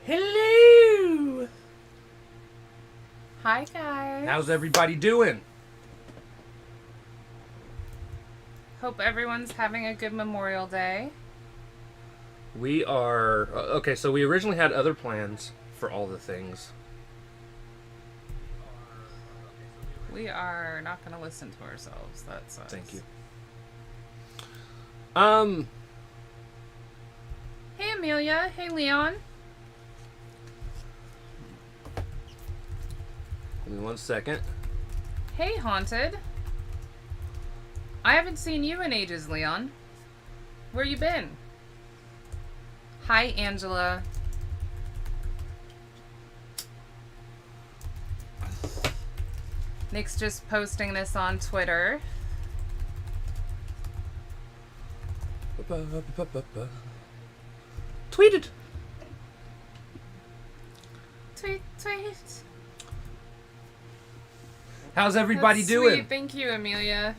Hello! Hi, guys. How's everybody doing? Hope everyone's having a good Memorial Day. We are... Okay, so we originally had other plans for all the things. We are not going to listen to ourselves. That sucks. Thank you. Hey, Amelia. Hey, Leon. Give me 1 second. Hey, Haunted. I haven't seen you in ages, Leon. Where you been? Hi, Angela. Nick's just posting this on Twitter. Tweeted. Tweet. How's everybody That's doing? Sweet. Thank you, Amelia.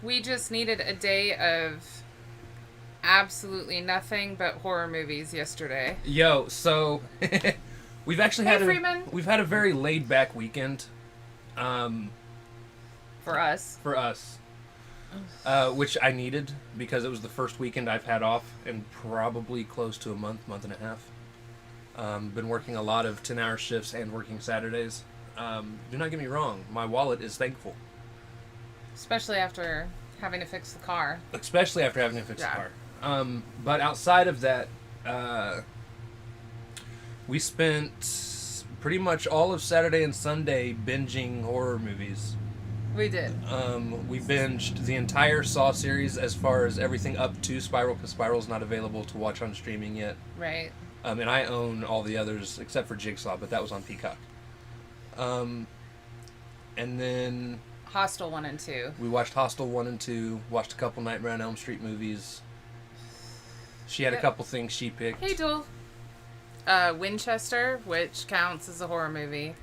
We just needed a day of absolutely nothing but horror movies yesterday. Yo, so we've actually Hey, Freeman. we've had a very laid back weekend. For us. Which I needed because it was the first weekend I've had off in probably close to a month and a half. Been working a lot of 10-hour shifts and working Saturdays. Do not get me wrong, my wallet is thankful. Especially after having to fix the car. The car. But outside of that, we spent pretty much all of Saturday and Sunday binging horror movies. We did. We binged the entire Saw series as far as everything up to Spiral, because Spiral's not available to watch on streaming yet. Right. And I own all the others except for Jigsaw, but that was on Peacock. And then... Hostel 1 and 2. We watched Hostel 1 and 2, watched a couple Nightmare on Elm Street movies. She had a couple things she picked. Hey, Duel. Winchester, which counts as a horror movie.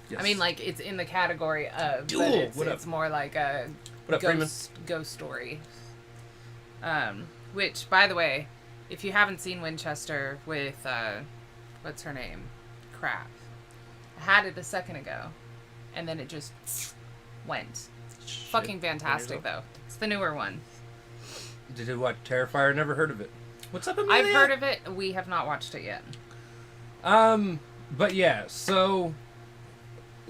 Yes. I mean, like, it's in the category of, Duel, but it's more like a ghost story. Which, by the way, if you haven't seen Winchester with, what's her name? Crap. I had it a second ago, and then it just went. Shit. Fucking fantastic, though. It's the newer one. Did you watch Terrifier? Never heard of it. What's up, Amelia? I've heard of it. We have not watched it yet. But yeah, so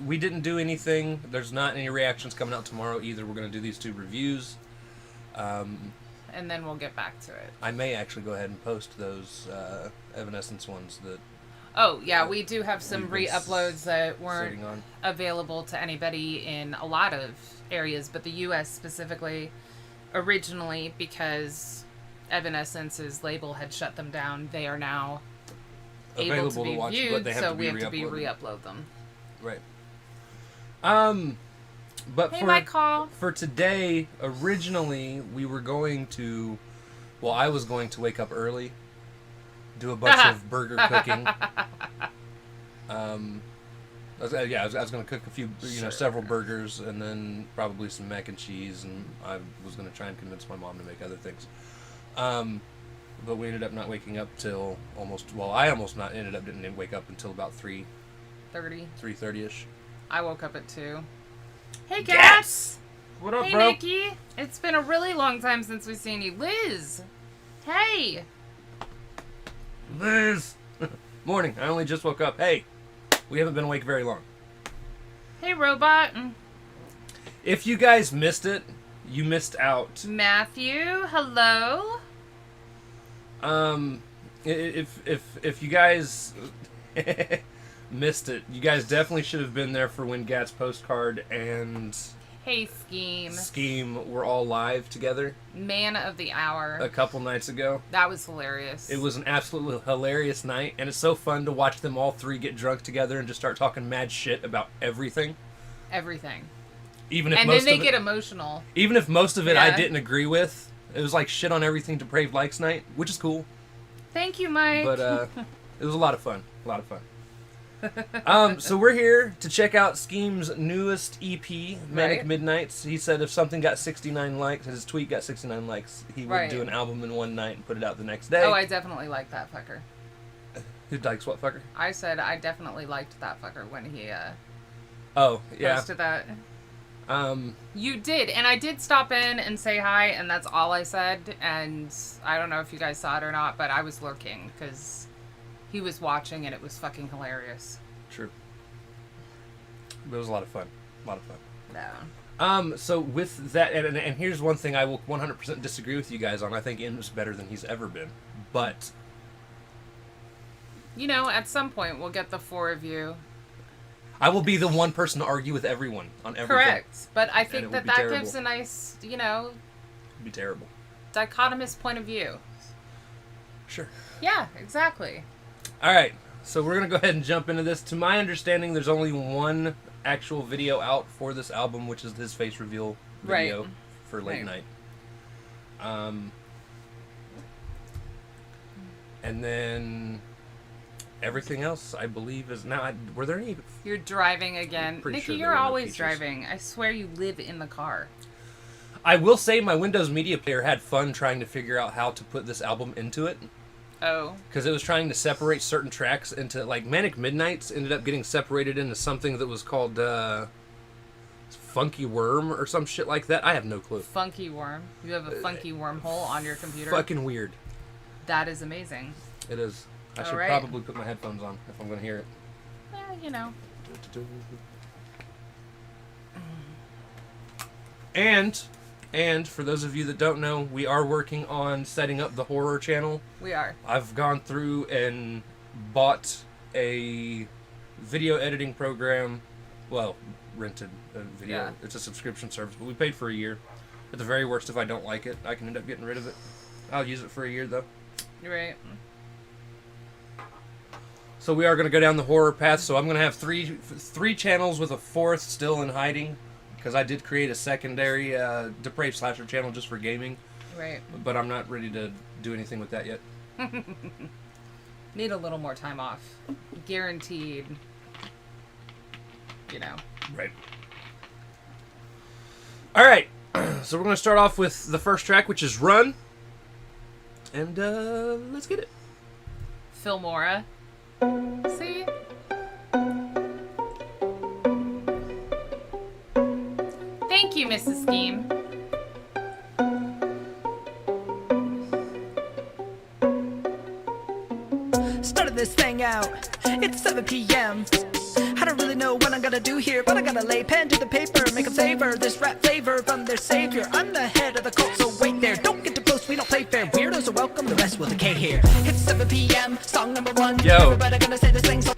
we didn't do anything. There's not any reactions coming out tomorrow either. We're going to do these 2 reviews. And then we'll get back to it. I may actually go ahead and post those Evanescence ones that... Oh, yeah, we do have some re-uploads that weren't sitting on. available to anybody in a lot of areas, but the U.S. specifically, originally, because Evanescence's label had shut them down, they are now able to be watch, viewed, but they have so to we have to re-uploaded. re-upload them. Right. But Hey, my call. for today, originally, we were going to... Well, I was going to wake up early, do a bunch of burger cooking. I was going to cook a few, several burgers, and then probably some mac and cheese, and I was going to try and convince my mom to make other things. But we ended up not waking up till didn't wake up until about 3:30ish. I woke up at 2. Hey, Gats! What up, hey, bro? Nikki! It's been a really long time since we've seen you. Liz! Hey! Liz! Morning. I only just woke up. Hey, we haven't been awake very long. Hey, Robot! If you guys missed it, you missed out. Matthew, hello? If you guys missed it, you guys definitely should have been there for when Gat's postcard and Hey, Skeem were all live together. Man of the hour. A couple nights ago. That was hilarious. It was an absolutely hilarious night, and it's so fun to watch them all 3 get drunk together and just start talking mad shit about everything. Everything. Even if and most then of they get emotional. Even if most of it I didn't agree with. It was like shit on everything Depraved likes night, which is cool. Thank you, Mike. But it was a lot of fun. So we're here to check out Skeem's newest EP, Manic Right. Midnights. He said if something got 69 likes, his tweet got 69 likes, he would Right. do an album in one night and put it out the next day. Oh, I definitely like that fucker. Who likes what fucker? I said I definitely liked that fucker when he Oh, yeah. posted that. Um, You did, and I did stop in and say hi, and that's all I said. And I don't know if you guys saw it or not, but I was lurking because he was watching, and it was fucking hilarious. true. But it was a lot of fun. A lot of fun. No. So with that, and here's one thing I will 100% disagree with you guys on. I think M's better than he's ever been. But You know, at some point we'll get the four of you. I will be the one person to argue with everyone on everything. Correct. But I it think would that be that terrible. gives a nice, you know, It'd be terrible. dichotomous point of view. Sure. Yeah, exactly. All right. So we're going to go ahead and jump into this. To my understanding, there's only one actual video out for this album, which is his face reveal video Right. for Late Right. Night. And then everything else, I believe, is now. Were there any? You're driving again. Pretty Nikki, sure there you're were no always features. driving. I swear you live in the car. I will say my Windows Media Player had fun trying to figure out how to put this album into it. Oh. Because it was trying to separate certain tracks into, like, Manic Midnights ended up getting separated into something that was called Funky Worm or some shit like that. I have no clue. Funky worm. You have a funky wormhole on your computer. Fucking weird. That is amazing. It is. I should Alright. probably put my headphones on if I'm going to hear it. You know. And for those of you that don't know, we are working on setting up the horror channel. We are. I've gone through and bought a video editing program. Well, rented a video. Yeah. It's a subscription service, but we paid for a year. At the very worst, if I don't like it, I can end up getting rid of it. I'll use it for a year, though. You're right. So we are going to go down the horror path. So I'm going to have three channels with a fourth still in hiding. Because I did create a secondary Depraved Slasher channel just for gaming. Right. But I'm not ready to do anything with that yet. Need a little more time off. Guaranteed. You know. Right. All right. So we're going to start off with the first track, which is Run. And let's get it. Filmora. See? Thank you, Mrs. Skeem. Started this thing out, it's 7 p.m. I don't really know what I'm gonna do here, but I gotta lay pen to the paper, make them savor this rap flavor from their savior. I'm the head of the cult, so wait there. Don't get too close, we don't play fair. Weirdos are welcome, the rest will decay here. It's 7 p.m., song number 1. Yo. Everybody gonna say this thing so.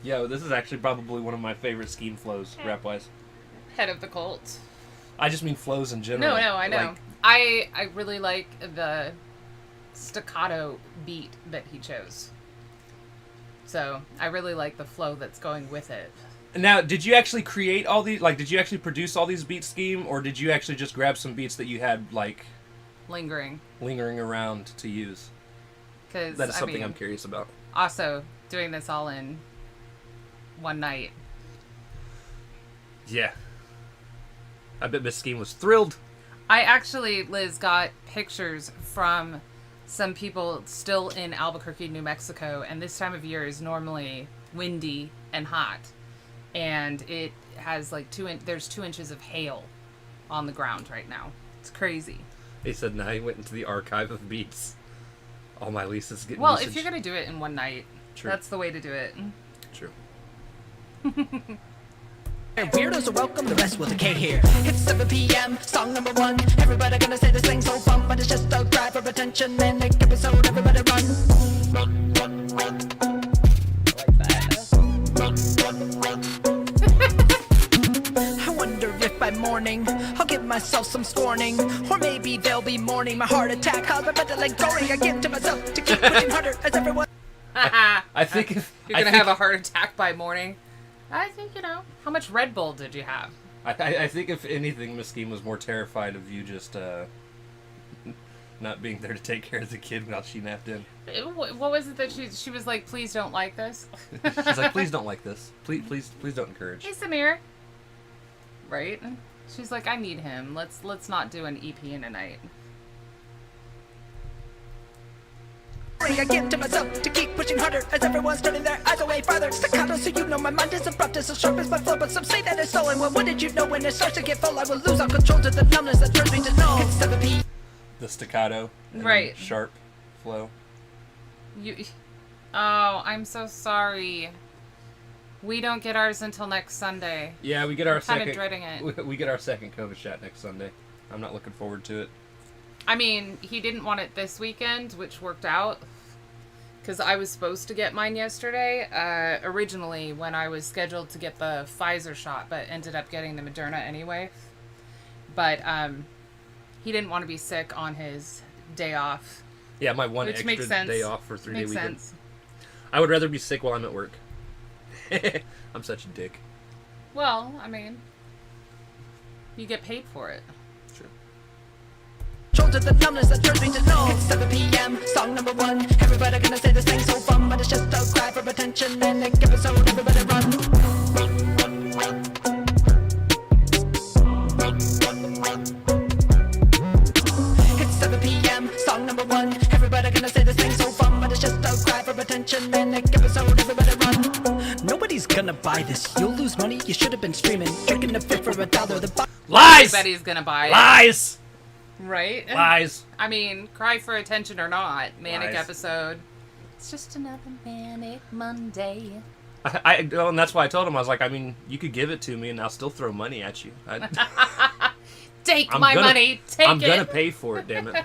Yo, this is actually probably one of my favorite Scheme flows, rap-wise. Head of the cult. I just mean flows in general. No, I know. Like, I really like the staccato beat that he chose. So I really like the flow that's going with it. now, did you actually create all these? Like, did you actually produce all these beats, Scheme, or did you actually just grab some beats that you had like Lingering. lingering around to use? Because That is something I'm curious about. Also, doing this all in one night. Yeah. I bet Miss Scheme was thrilled. I actually, Liz, got pictures from some people still in Albuquerque, New Mexico, and this time of year is normally windy and hot. And it has like there's 2 inches of hail on the ground right now. It's crazy. He said, "Now he went into the archive of beats. All my leases getting Well, usage." if you're going to do it in one night, True. that's the way to do it. True. Weirdos are welcome, the rest will decay here. It's 7 p.m., song number 1. Everybody gonna say this thing so fun, but it's just a grab for attention. Manic episode, everybody run. Run, run, run. I like that. I wonder if by morning I'll give myself some scorning, or maybe they'll be mourning my heart attack. How's I better like roaring? I give to myself to keep pushing harder as everyone. I think if You're going to have a heart attack by morning. I think, how much Red Bull did you have? I think if anything, Miss Scheme was more terrified of you just not being there to take care of the kid while she napped in. What was it that she was like, please don't like this? She's like, please don't like this. Please don't encourage. Hey, Samir. Right? She's like, I need him. Let's not do an EP in a night. I get to myself to keep pushing harder as everyone's turning their eyes away farther. Staccato, so you know my mind is abrupt, as sharp as my flow, but some say that it's stolen. Well, what did you know? When it starts to get full, I will lose all control to the numbness that turns me to know. It's 7 p. The staccato, and right? Sharp flow. Oh, I'm so sorry. We don't get ours until next Sunday. Yeah, we get our second. Kind of dreading it. We get our second COVID shot next Sunday. I'm not looking forward to it. I mean, he didn't want it this weekend, which worked out. Because I was supposed to get mine yesterday, originally when I was scheduled to get the Pfizer shot, but ended up getting the Moderna anyway. But he didn't want to be sick on his day off. Yeah, my one which extra makes sense. day off for 3-day Makes weekend. sense. I would rather be sick while I'm at work. I'm such a dick. Well, I mean, you get paid for it. True. To the numbness that turns me to know. It's 7 p.m. Song number 1. Everybody gonna say this thing's so fun, but it's just a cry for attention. And they give it so everybody run. It's 7 p.m. Song number 1. Everybody gonna say this thing's so fun, but it's just a cry for attention. And they give it so everybody run. Nobody's gonna buy this. You'll lose money. You should have been streaming. Drinking a fit for $1. The Lies. Everybody's gonna buy it. Lies. Right? Lies. I mean, cry for attention or not. Manic Lies. episode. It's just another Manic Monday. Well, and that's why I told him, I was like, I mean, you could give it to me and I'll still throw money at you. Take my money. Take I'm it. gonna pay for it, damn it.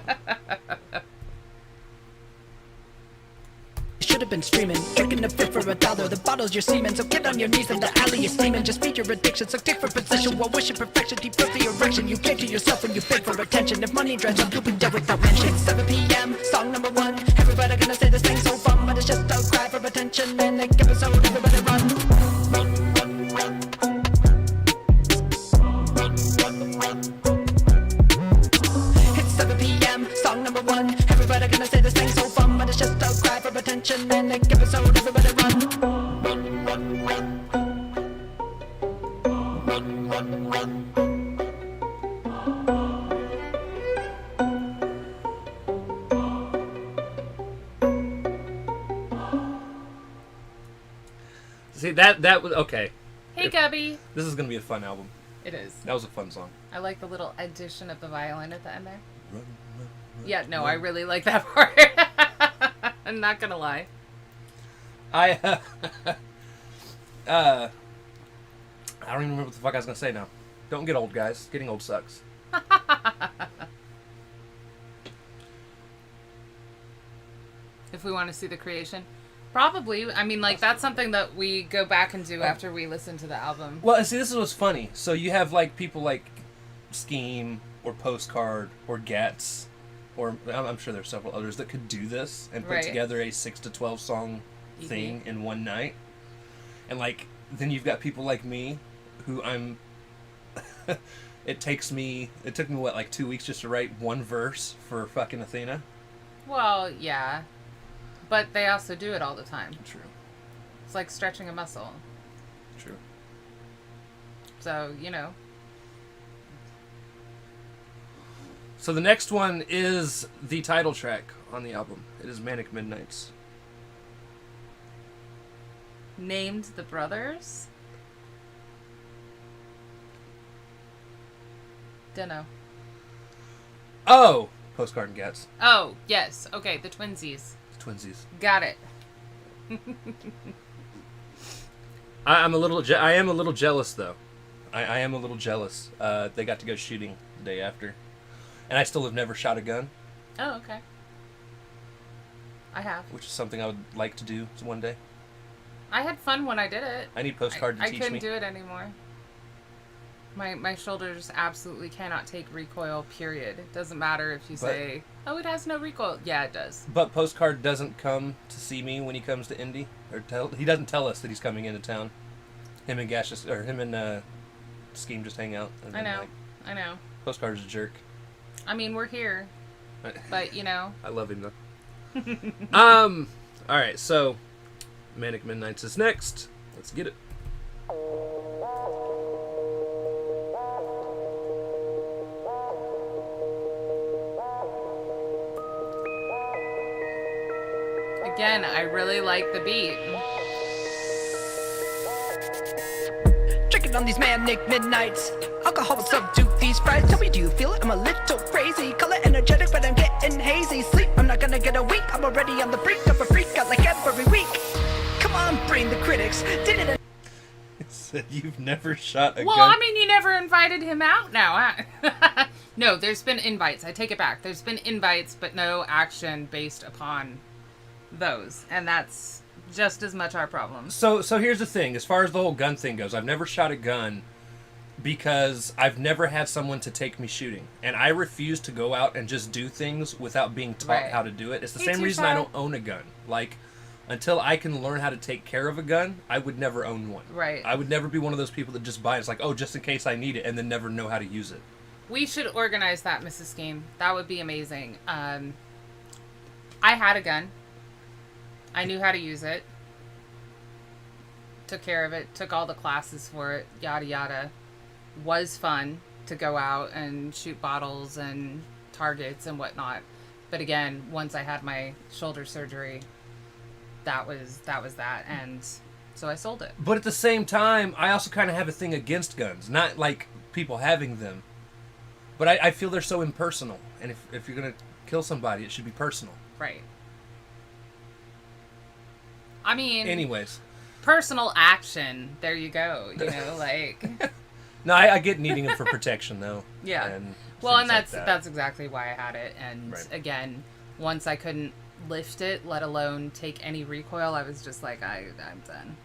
Should have been streaming, drinking a fit for $1. The bottle's your semen, so get on your knees in the alley is steaming. Just feed your addiction, so take for position while wishing perfection. Deep throat the erection, you gave to yourself when you beg for attention. If money dries up, you'll be dead without mention. It's 7 p.m. Song number 1. Everybody gonna say this thing's so fun, but it's just a cry for attention. And they give it so everybody run. It's 7 p.m. Song number 1. Everybody gonna say this thing's so fun, but it's just a cry for attention. And they give it so everybody run. See, that was okay. Hey, Gubby. This is gonna be a fun album. It is. That was a fun song. I like the little addition of the violin at the end there. Run, Yeah, no, I really like that part. I'm not gonna lie. I don't even remember what the fuck I was gonna say now. Don't get old, guys. Getting old sucks. If we want to see the creation. Probably. I mean, like, that's something that we go back and do after we listen to the album. Well, and see, this is what's funny. So you have like people like Skeem or Postcard or Gets, or I'm sure there's several others that could do this and put Right. together a 6 to 12 song thing in one night. And like then you've got people like me, who I'm. It took me what, like 2 weeks just to write one verse for fucking Athena. Well, yeah. But they also do it all the time. True. It's like stretching a muscle. True. So, you know. So the next one is the title track on the album. It is Manic Midnights. Named the brothers? Dunno. Oh! Postcard and Gets. Oh, yes. Okay, the twinsies. Twinsies. Got it. I am a little jealous though. I am a little jealous. They got to go shooting the day after, and I still have never shot a gun, Oh, okay. I have. which is something I would like to do one day. I had fun when I did it. I need Postcard to I teach couldn't me. do it anymore. My shoulders absolutely cannot take recoil, period. It doesn't matter if you say, oh, it has no recoil. Yeah, it does. But Postcard doesn't come to see me when he comes to Indy, he doesn't tell us that he's coming into town. Him and Skeem just hang out. And I then, know. like, I know. Postcard's a jerk. I mean, we're here. But, I love him, though. All right, so Manic Midnights is next. Let's get it. Again, I really like the beat. Drinking on these manic midnights. Alcohol will subdue these frights. Tell me, do you feel it? I'm a little crazy. Call it energetic, but I'm getting hazy. Sleep, I'm not gonna get a week. I'm already on the brink of a freak out like every week. Come on, brain the critics. Did it. It said you've never shot a Well, gun. I mean, you never invited him out now, huh? No, there's been invites. I take it back. There's been invites, but no action based upon those. And that's just as much our problem. So here's the thing. As far as the whole gun thing goes, I've never shot a gun because I've never had someone to take me shooting. And I refuse to go out and just do things without being taught how to do it. It's the same reason I don't own a gun. Like, until I can learn how to take care of a gun, I would never own one. Right. I would never be one of those people that just buy it. It's like, oh, just in case I need it, and then never know how to use it. We should organize that, Mrs. Skeem. That would be amazing. I had a gun. I knew how to use it. Took care of it. Took all the classes for it. Yada, yada. Was fun to go out and shoot bottles and targets and whatnot. But again, once I had my shoulder surgery, that was that. And so I sold it. But at the same time, I also kind of have a thing against guns. Not like people having them. But I feel they're so impersonal. And if you're going to kill somebody, it should be personal. Right. I mean... Anyways. Personal action. There you go. Like... No, I get needing it for protection, though. Yeah. And that's exactly why I had it. And again, once I couldn't lift it, let alone take any recoil, I was just like, I'm done.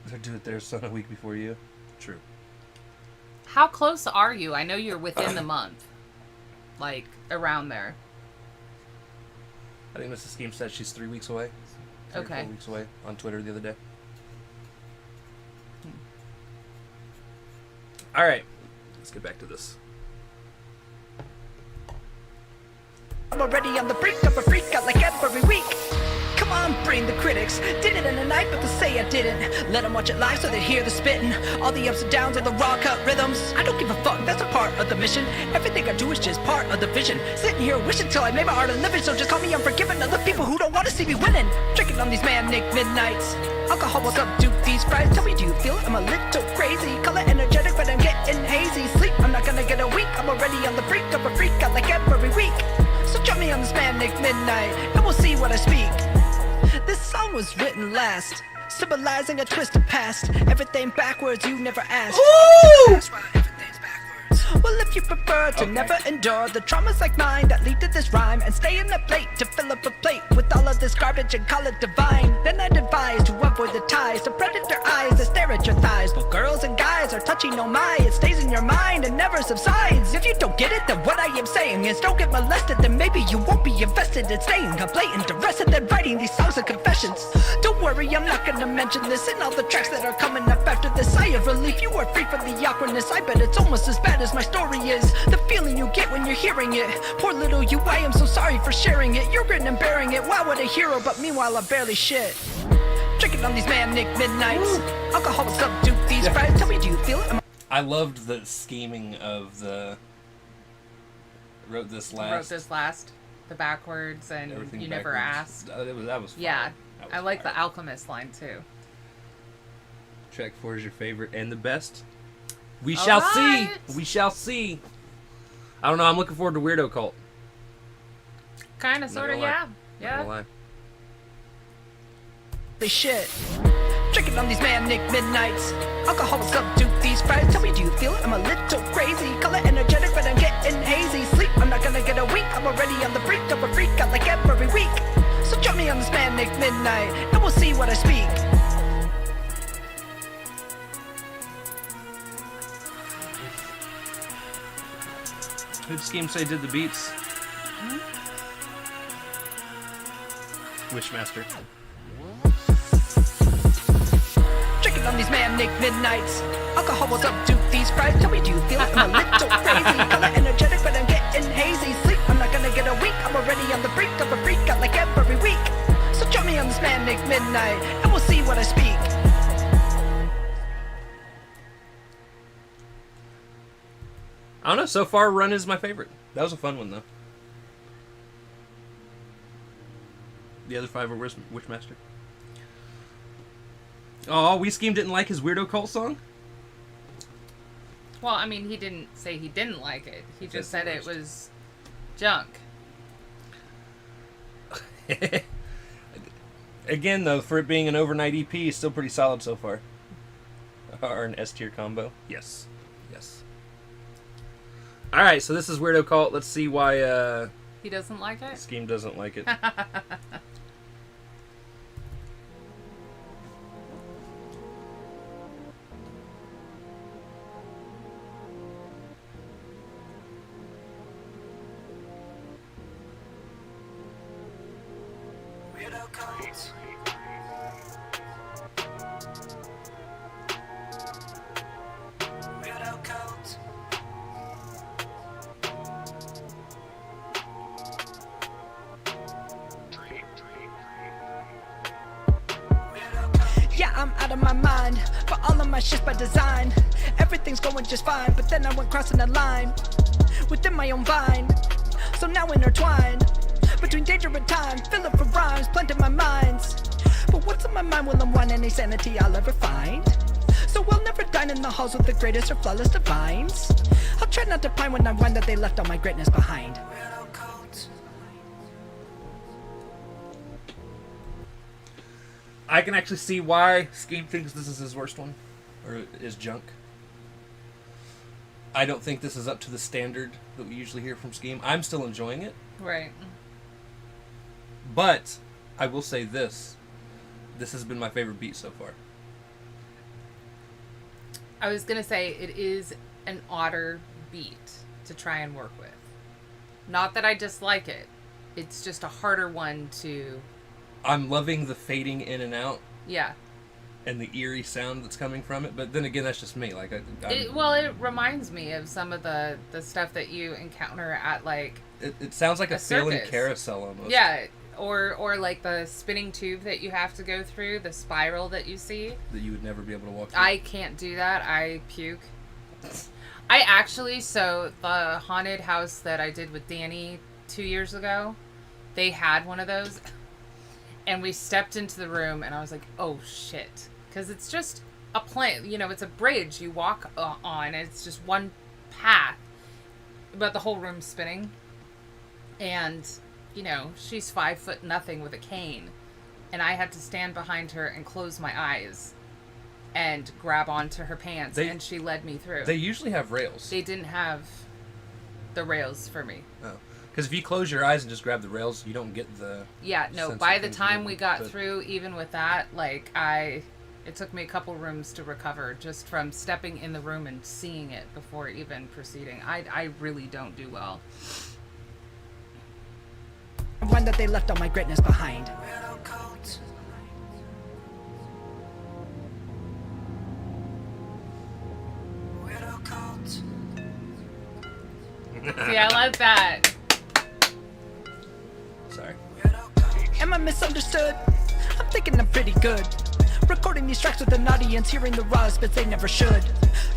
They do it there, son, a week before you. True. How close are you? I know you're within the month. Like, around there. I think Mrs. Skeem said she's 3 weeks away. 3 or 4 weeks away on Twitter the other day. All right, let's get back to this. I'm already on the brink of a freak out like every week. Come on, brain the critics. Did it in a night, but they say I didn't. Let them watch it live so they hear the spitting. All the ups and downs of the raw cut rhythms. I don't give a fuck, that's a part of the mission. Everything I do is just part of the vision. Sitting here wishing till I made my art of living. So just call me unforgiving of the people who don't want to see me winning. Drinking on these manic midnights. Alcohol will subdue these frights. Tell me, do you feel it? I'm a little crazy. Call it energetic, but I'm getting hazy. Sleep, I'm not gonna get a week. I'm already on the brink of a freak out like every week. So join me on this manic midnight, and we'll see what I speak. This song was written last, symbolizing a twist of past. Everything backwards, you never asked. Ooh! That's why everything's backwards. Well, if you prefer to never endure the traumas like mine that lead to this rhyme, and stay in the plate to fill up a plate with all of this garbage and call it divine, then I'd advise to avoid the ties, the predator eyes that stare at your thighs. But girls and guys are touching, oh my, it stays in your mind and never subsides. If you don't get it, then what I am saying is don't get molested, then maybe you won't be invested in staying blatant, arrested, then writing these songs of confessions. Don't worry, I'm not gonna mention this in all the tracks that are coming up after this. Sigh of relief, you are free from the awkwardness. I bet it's almost as bad as my story is. The feeling you get when you're hearing it. Poor little you, I am so sorry for sharing it. You're gritting and bearing it. Wow, what a hero, but meanwhile I barely shit. Drinking on these manic midnights. Alcohol will subdue these frights. Tell me, do you feel it? I loved the scheming of the... Wrote this last. The backwards, and Everything you backwards. never asked. That was fun. Yeah. That was I like fire. the Alchemist line, too. Track 4 is your favorite and the best. We All shall right. see. We shall see. I don't know. I'm looking forward to Weirdo Cult. Kind of, Not sort of, gonna lie. yeah. Not Yeah. gonna lie. The shit. Drinking on these manic midnights. Alcohol will subdue these frights. Tell me, do you feel it? I'm a little crazy. Call it energetic, but I'm getting hazy. Sleep, I'm not gonna get a week. I'm already on the brink of a freak out like every week. So join me on this manic midnight, and we'll see what I speak. Who'd Scheme say did the beats? Wishmaster. Drinking on these manic midnights. Alcohol will subdue these frights. Tell me, do you feel it? I'm a little crazy. Call it energetic, but So far, Run is my favorite. That was a fun one, though. The other 5 are Wishmaster. Oh, We Skeem didn't like his Weirdo Cult song? Well, I mean, he didn't say he didn't like it. He just said it was junk. Again, though, for it being an overnight EP, it's still pretty solid so far. Or an S-tier combo. Yes. Yes. Alright, so this is Weirdo Cult. Let's see why He doesn't like it? Skeem doesn't like it. Weirdo cult. Weirdo cult. Yeah, I'm out of my mind, but all of my shit's by design. Everything's going just fine, but then I went crossing the line within my own vine. So now intertwined between danger and time, fill up for rhymes, planted my minds. But what's on my mind will unwind any sanity I'll ever find. So I'll never dine in the halls with the greatest or flawless divines. I'll try not to pine when I find that they left all my greatness behind. I can actually see why Skeem thinks this is his worst one. Or is junk. I don't think this is up to the standard that we usually hear from Skeem. I'm still enjoying it. Right. But I will say this. This has been my favorite beat so far. I was going to say it is an odder beat to try and work with. Not that I dislike it. It's just a harder one to... I'm loving the fading in and out. Yeah. And the eerie sound that's coming from it. But then again, that's just me. Like, It reminds me of some of the stuff that you encounter at, like... It sounds like a sailing circus. carousel almost. Yeah. Or like the spinning tube that you have to go through, the spiral that you see. That you would never be able to walk through. I can't do that. I puke. I actually, so the haunted house that I did with Danny 2 years ago, they had one of those. And we stepped into the room and I was like, oh shit. Because it's just a plane, it's a bridge you walk on. And it's just one path. But the whole room's spinning. And... she's 5'0" with a cane. And I had to stand behind her and close my eyes and grab onto her pants. And she led me through. They usually have rails. They didn't have the rails for me. Oh. Because if you close your eyes and just grab the rails, you don't get the... Yeah, no. sense By of the things time moving. we got But through, even with that, it took me a couple rooms to recover just from stepping in the room and seeing it before even proceeding. I really don't do well. One that they left all my greatness behind. Weirdo cult. Weirdo cult. See, I like that. Sorry. Weirdo cult. Am I misunderstood? I'm thinking I'm pretty good. Recording these tracks with an audience, hearing the raw spits they never should.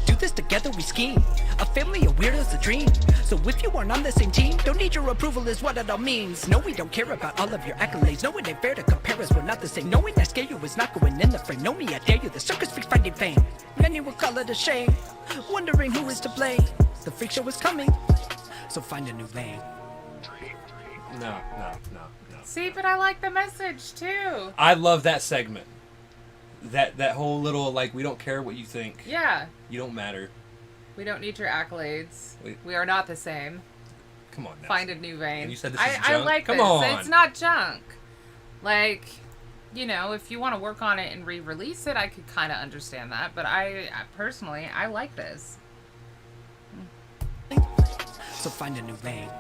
Do this together, we scheme. A family of weirdos, a dream. So if you aren't on the same team, don't need your approval is what it all means. No, we don't care about all of your accolades. No, it ain't fair to compare us, we're not the same. Knowing I scare you is not going in the frame. Know me, I dare you, the circus freak finding fame. Many will call it a shame, wondering who is to blame. The freak show is coming, so find a new lane. No. See, but I like the message, too. I love that segment. That whole little, we don't care what you think. Yeah. You don't matter. We don't need your accolades. We are not the same. Come on now. Find a new vein. And you said this is junk? I like Come this. on. It's not junk. If you want to work on it and re-release it, I could kind of understand that. But I personally, I like this. So find a new lane.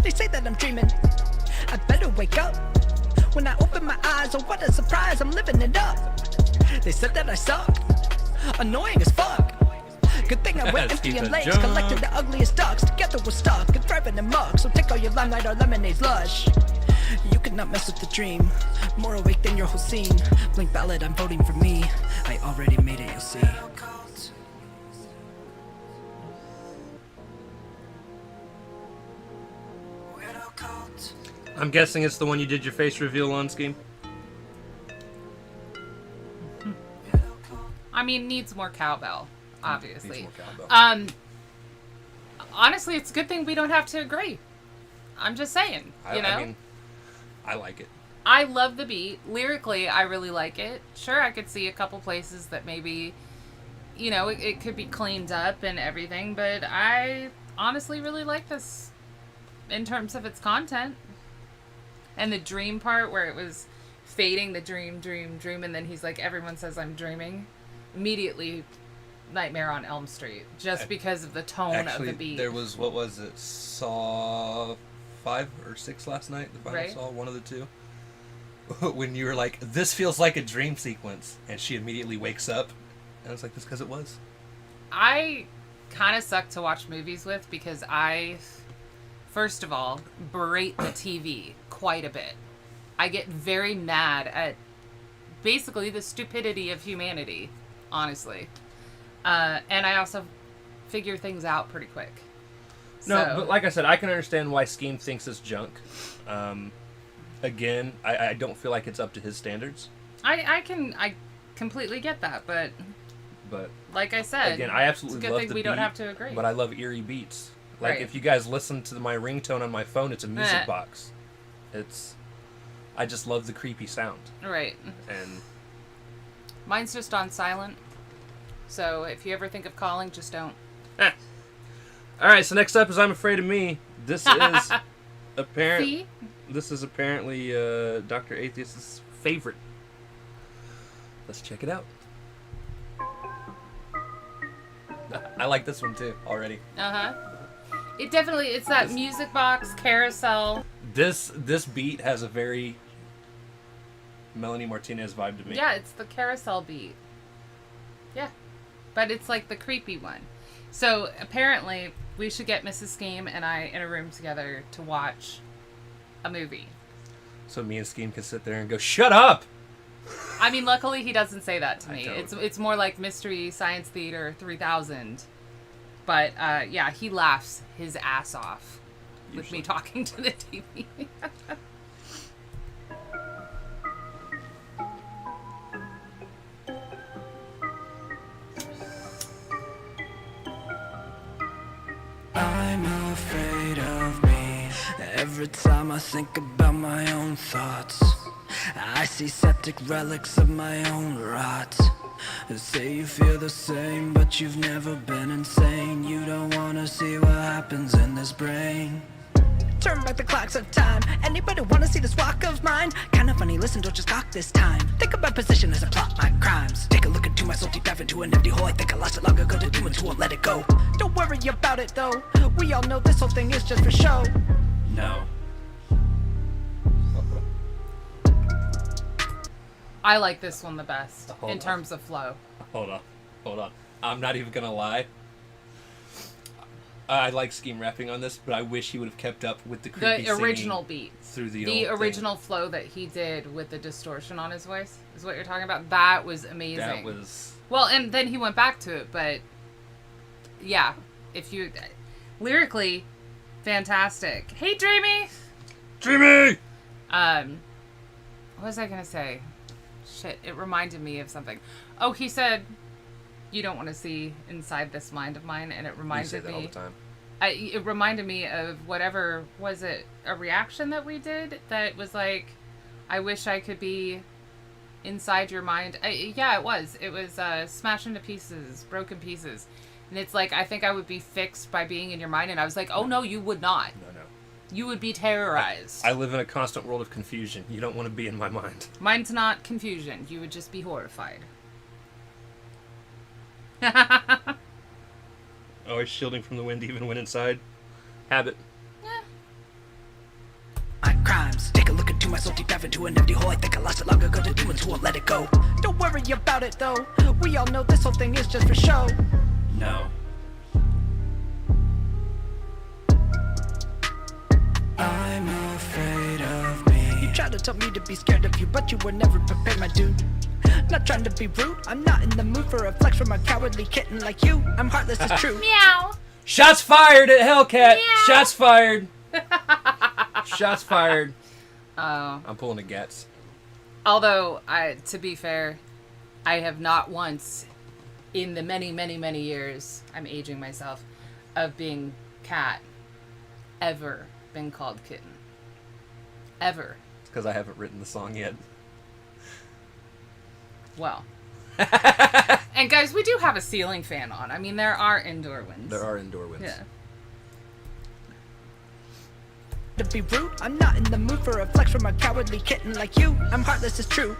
They say that I'm dreaming. I better wake up. When I open my eyes, oh what a surprise, I'm living it up. They said that I suck. Annoying as fuck. Good thing I went Let's empty keep and it late. junk. Collected the ugliest ducks. Together we're stuck and thriving in muck. So take all your limelight, our lemonade's lush. You cannot mess with the dream. More awake than your whole scene. Blank ballot, I'm voting for me. I already made it, you'll see. I'm guessing it's the one you did your face reveal on, Skeem? I mean, needs more cowbell, obviously. Needs more cowbell. Honestly, it's a good thing we don't have to agree. I'm just saying, you know? I mean, I like it. I love the beat. Lyrically, I really like it. Sure, I could see a couple places that maybe, you know, it could be cleaned up and everything, but I honestly really like this in terms of its content. And the dream part where it was fading, the dream, and then he's like, everyone says I'm dreaming. Immediately, Nightmare on Elm Street, just because of the tone of the beat. There was, what was it, Saw 5 or 6 last night? The final Saw, one of the two. When you were like, this feels like a dream sequence, and she immediately wakes up, and I was like, that's because it was. I kind of suck to watch movies with because I, first of all, berate the TV quite a bit. I get very mad at basically the stupidity of humanity, honestly. And I also figure things out pretty quick. No, but like I said, I can understand why Skeem thinks it's junk. Again, I don't feel like it's up to his standards. I completely get that, but like I said, again, I absolutely it's a good love thing the we beat, don't have to agree. But I love eerie beats. Like, Right. if you guys listen to my ringtone on my phone, it's a music box. I just love the creepy sound. Right. And mine's just on silent. So if you ever think of calling, just don't. All right, so next up is I'm Afraid of Me. This is See? This is apparently Dr. Atheist's favorite. Let's check it out. I like this one too already. It's that music box carousel. This beat has a very Melanie Martinez vibe to me. Yeah, it's the carousel beat. Yeah. But it's like the creepy one. So apparently we should get Mrs. Skeem and I in a room together to watch a movie. So me and Skeem can sit there and go, shut up! I mean, luckily he doesn't say that to me. don't. It's more like Mystery Science Theater 3000. But yeah, he laughs his ass off with me talking to the TV. I'm afraid of me. Every time I think about my own thoughts, I see septic relics of my own rot. Say you feel the same, but you've never been insane. You don't wanna see what happens in this brain. Turn back the clocks of time. Anybody wanna see this walk of mine? Kinda funny, listen, don't just talk this time. Think of my position as I plot my crimes. Take a look into my soul, deep dive into an empty hole. I think I lost it long ago, the demons won't let it go. Don't worry about it though. We all know this whole thing is just for show. No. I like this one the best Hold in on. terms of flow. Hold on. I'm not even gonna lie. I like Skeem rapping on this, but I wish he would have kept up with the creepy The original singing beat. through the The old original flow that he did with the distortion on his voice is what you're talking about. That was amazing. That was... Well, and then he went back to it, but yeah, if you lyrically fantastic. Hey, Dreamy. Dreamy! What was I gonna say? Shit, it reminded me of something. Oh, he said, "You don't want to see inside this mind of mine," and it You reminded say that me. all the time. It reminded me of whatever was it, a reaction that we did that was like, I wish I could be inside your mind. Yeah, it was smashed into pieces, broken pieces, and it's like, I think I would be fixed by being in your mind, and I was like, oh no, you would not. No. You would be terrorized. I live in a constant world of confusion. You don't want to be in my mind. Mine's not confusion. You would just be horrified. Always shielding from the wind even when inside. Habit. My crimes, take a look into my soul, deep dive into an empty hole. I think I lost it long ago, the demons won't let it go. Don't worry about it though. We all know this whole thing is just for show. No. I'm afraid of me. You try to tell me to be scared of you, but you were never prepared, my dude. Not trying to be rude, I'm not in the mood for a flex from a cowardly kitten like you. I'm heartless, it's true. Meow. Shots fired at Hellcat! Meow. Shots fired! Shots fired. Oh. I'm pulling a Getz. Although, to be fair, I have not once, in the many, many, many years, I'm aging myself, of being cat, ever been called kitten. Ever. It's because I haven't written the song yet. Well. And guys, we do have a ceiling fan on. I mean, there are indoor winds. There are indoor winds. Yeah. To be rude, I'm not in the mood for a flex from a cowardly kitten like you. I'm heartless, it's true.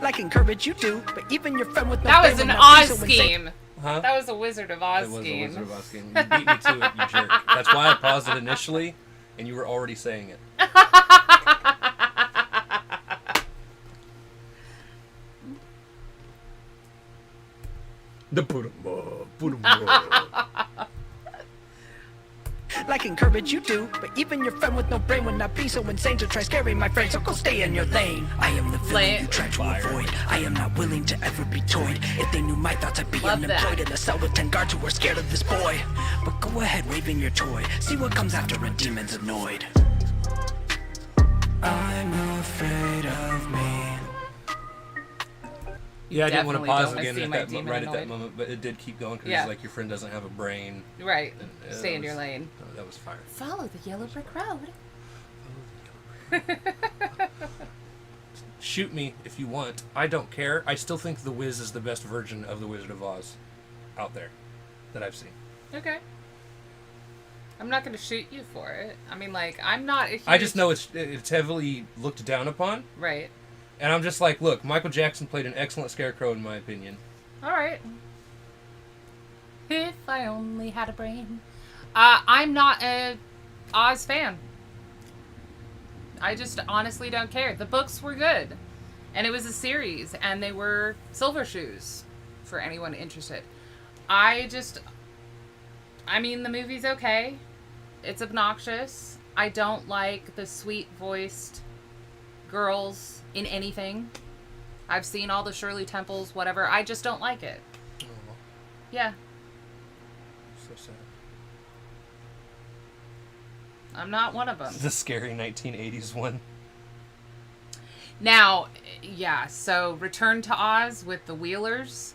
Like encourage you do, but even your friend with no That brain was will an not be Oz so insane. scheme. Huh? That was a Wizard of Oz It was a scheme. Wizard of Oz scheme. You beat me to it, you jerk. That's why I paused it initially, and you were already saying it. The Like encourage you do, but even your friend with no brain would not be so insane to try scaring my friend, so go stay in your lane. I am the villain you try to avoid. I am not willing to ever be toyed. If they knew my thoughts, I'd be Love unemployed that. in a cell with 10 guards who are scared of this boy. But go ahead waving your toy, see what comes after a demon's annoyed. I'm afraid of me. Yeah, I didn't want to Definitely pause don't again see at my that demon right at that annoyed. moment, but it did keep going because Yeah. it's like your friend doesn't have a brain. Right. And, Stay that in your was- lane. oh, that was fire. Follow the yellow brick road. Shoot me if you want. I don't care. I still think The Wiz is the best version of The Wizard of Oz out there that I've seen. Okay. I'm not going to shoot you for it. I mean, like, I'm not a huge... I just know it's heavily looked down upon, Right. and I'm just like, look, Michael Jackson played an excellent Scarecrow in my opinion. All right. If I only had a brain. I'm not a Oz fan. I just honestly don't care. The books were good. And it was a series. And they were silver shoes. For anyone interested. I mean, the movie's okay. It's obnoxious. I don't like the sweet-voiced girls in anything. I've seen all the Shirley Temples, whatever. I just don't like it. Oh, Yeah. so sad. I'm not one of them. The scary 1980s one. Now, yeah, so Return to Oz with the Wheelers.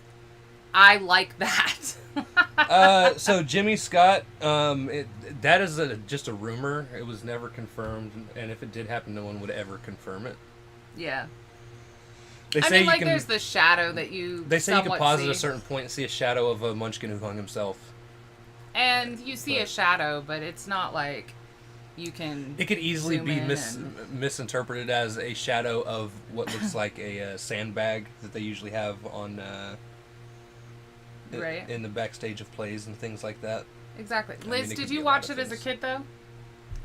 I like that. So Jimmy Scott, that is just a rumor. It was never confirmed, and if it did happen, no one would ever confirm it. Yeah. They I say mean, you like, can. there's the shadow that you They say you can somewhat pause see. at a certain point and see a shadow of a Munchkin who hung himself. And you see a But- shadow, but it's not like you can... It could easily zoom be in misinterpreted as a shadow of what looks like a sandbag that they usually have on Right. in the backstage of plays and things like that. Exactly. I mean, Liz, it did could be you a lot watch of it as a things. kid, though?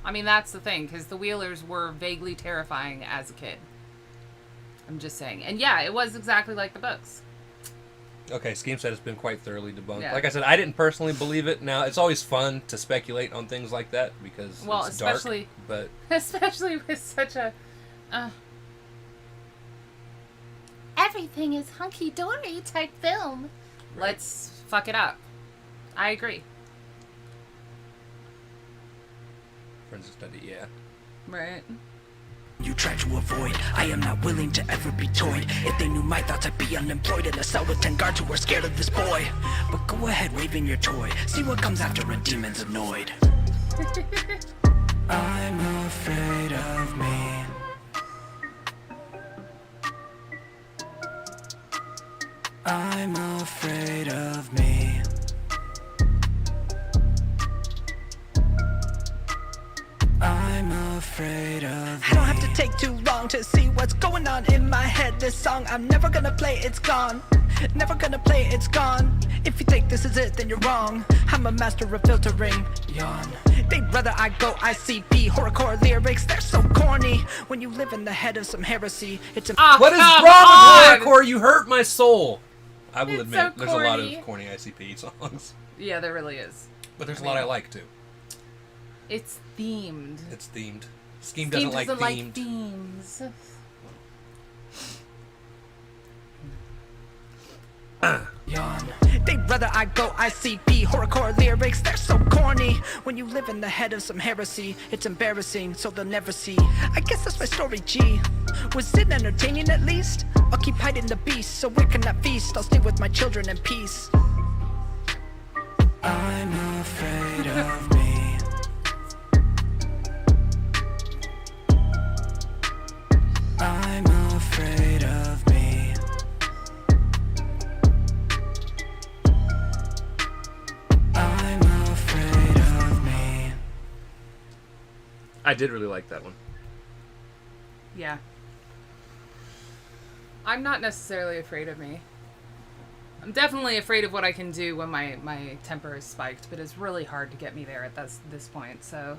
I mean, that's the thing, because the Wheelers were vaguely terrifying as a kid. I'm just saying. And yeah, it was exactly like the books. Okay, Scheme said it's been quite thoroughly debunked. Yeah. Like I said, I didn't personally believe it. Now, it's always fun to speculate on things like that because Well, it's especially- dark. Especially with such a... everything is hunky-dory type film. Right. Let's fuck it up. I agree. Forensic study, yeah. Right. You try to avoid. I am not willing to ever be toyed. If they knew my thoughts, I'd be unemployed in a cell with 10 guards who are scared of this boy. But go ahead waving your toy, see what comes after a demon's annoyed. I'm afraid of me. I'm afraid of me. I'm afraid of me. I don't have to take too long to see what's going on in my head. This song, I'm never gonna play, it's gone. Never gonna play, it's gone. If you think this is it, then you're wrong. I'm a master of filtering. Yawn. They'd rather I go ICP. Horrorcore lyrics, they're so corny. When you live in the head of some heresy, it's a Oh, What is come wrong on! with horrorcore? You hurt my soul. I will It's admit, so there's a lot corny. of corny ICP songs, Yeah, there really is. but there's a lot I like too. It's themed. It's themed. Scheme Steve doesn't like themed. themes. yawn. They'd Wherever I go, ICP. Horrorcore lyrics, they're so corny. When you live in the head of some heresy, it's embarrassing, so they'll never see. I guess that's my story, G. Was it entertaining at least? I'll keep hiding the beast, so where can I feast? I'll stay with my children in peace. I'm afraid of me. I'm afraid of me. I'm afraid of me. I did really like that one. Yeah. I'm not necessarily afraid of me. I'm definitely afraid of what I can do when my temper is spiked, but it's really hard to get me there at this point, so...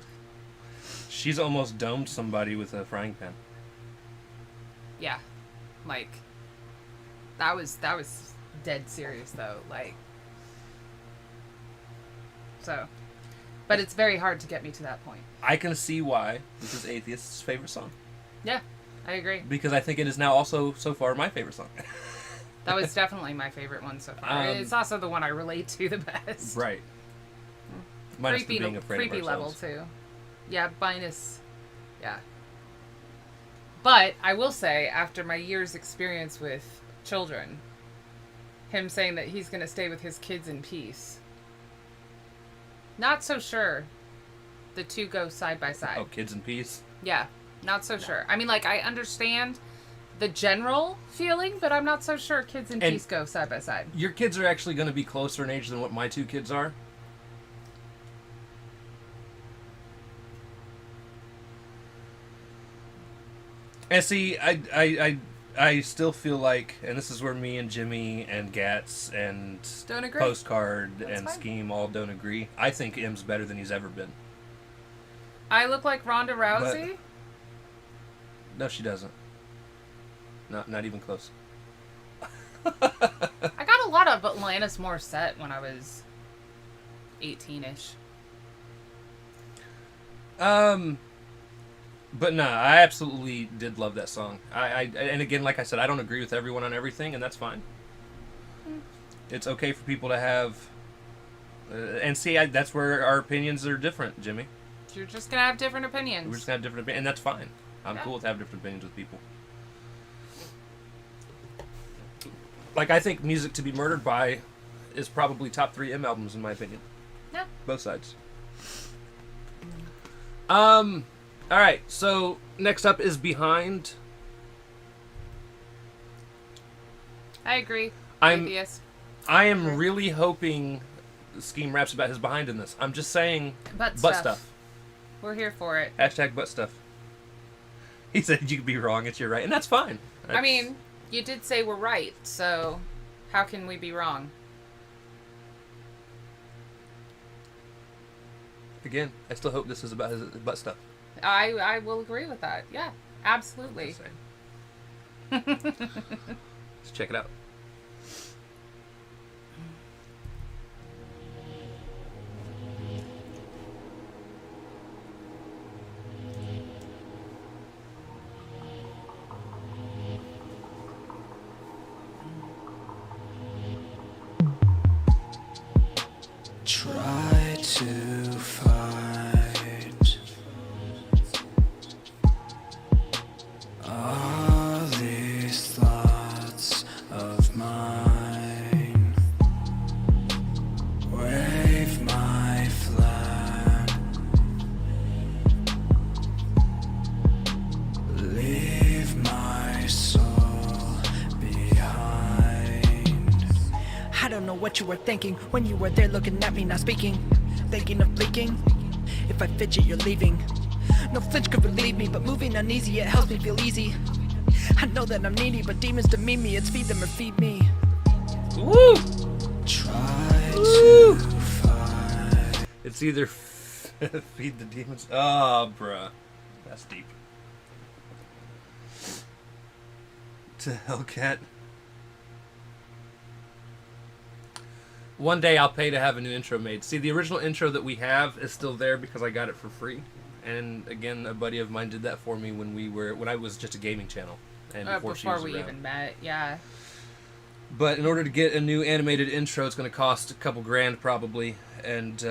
She's almost domed somebody with a frying pan. Yeah. Like, that was dead serious, though. Like... So... But it's very hard to get me to that point. I can see why this is Atheist's favorite song. Yeah, I agree. Because I think it is now also, so far, my favorite song. That was definitely my favorite one so far. It's also the one I relate to the best. Right. Minus the being afraid creepy of level, ourselves. too. Yeah, minus... Yeah. But, I will say, after my year's experience with children, him saying that he's going to stay with his kids in peace... Not so sure the two go side by side. Oh, Kids in Peace? Yeah, not so sure. I mean, like, I understand the general feeling, but I'm not so sure Kids in Peace go side by side. Your kids are actually going to be closer in age than what my two kids are. And see, I still feel like, and this is where me and Jimmy and Gats and Don't agree. Postcard That's and fine. Skeem all don't agree. I think M's better than he's ever been. I look like Ronda Rousey? No, she doesn't. Not even close. I got a lot of Alanis Morissette when I was 18-ish. But no, I absolutely did love that song. And again, like I said, I don't agree with everyone on everything, and that's fine. It's okay for people to have... and see, that's where our opinions are different, Jimmy. You're just going to have different opinions. We're just going to have different opinions, and that's fine. I'm Yeah. cool with having different opinions with people. Like, I think Music to Be Murdered By is probably top 3 M albums, in my opinion. Yeah. Both sides. All right, so next up is Behind. I agree. I'm- Atheist. I am really hoping Skeem raps about his behind in this. I'm just saying Butt butt stuff. stuff. We're here for it. Hashtag butt stuff. He said you could be wrong, it's your right, and that's fine. I mean, you did say we're right, so how can we be wrong? Again, I still hope this is about his butt stuff. I will agree with that. Yeah, absolutely. Just saying. Let's check it out. Try to fight all these thoughts of mine. Wave my flag. Leave my soul behind. I don't know what you were thinking when you were there looking at me, not speaking. Thinking of leaking. If I fidget, you're leaving. No flinch could relieve me, but moving uneasy, it helps me feel easy. I know that I'm needy, but demons demean me. It's feed them or feed me. Woo! Try Woo! to fight. It's either feed the demons. Oh, bruh. That's deep. To Hellcat. One day I'll pay to have a new intro made. See, the original intro that we have is still there because I got it for free. And again, a buddy of mine did that for me when I was just a gaming channel. And before she was we around. even met, yeah. But in order to get a new animated intro, it's going to cost a couple grand probably, and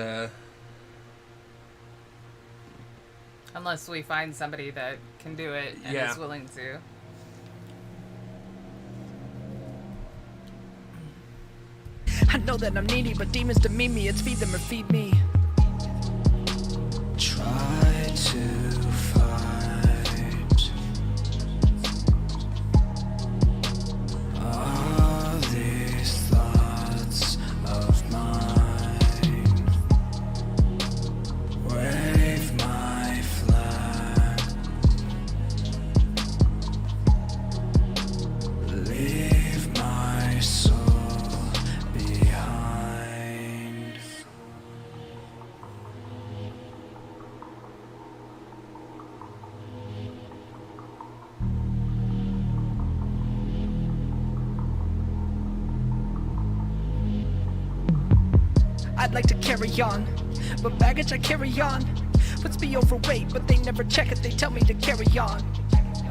Unless we find somebody that can do it and Yeah. is willing to. I know that I'm needy, but demons demean me. It's feed them or feed me. Try to fight all these thoughts of mine. Wave my flag. Leave my soul behind. I'd like to carry on, but baggage I carry on. Puts me overweight, but they never check it, they tell me to carry on.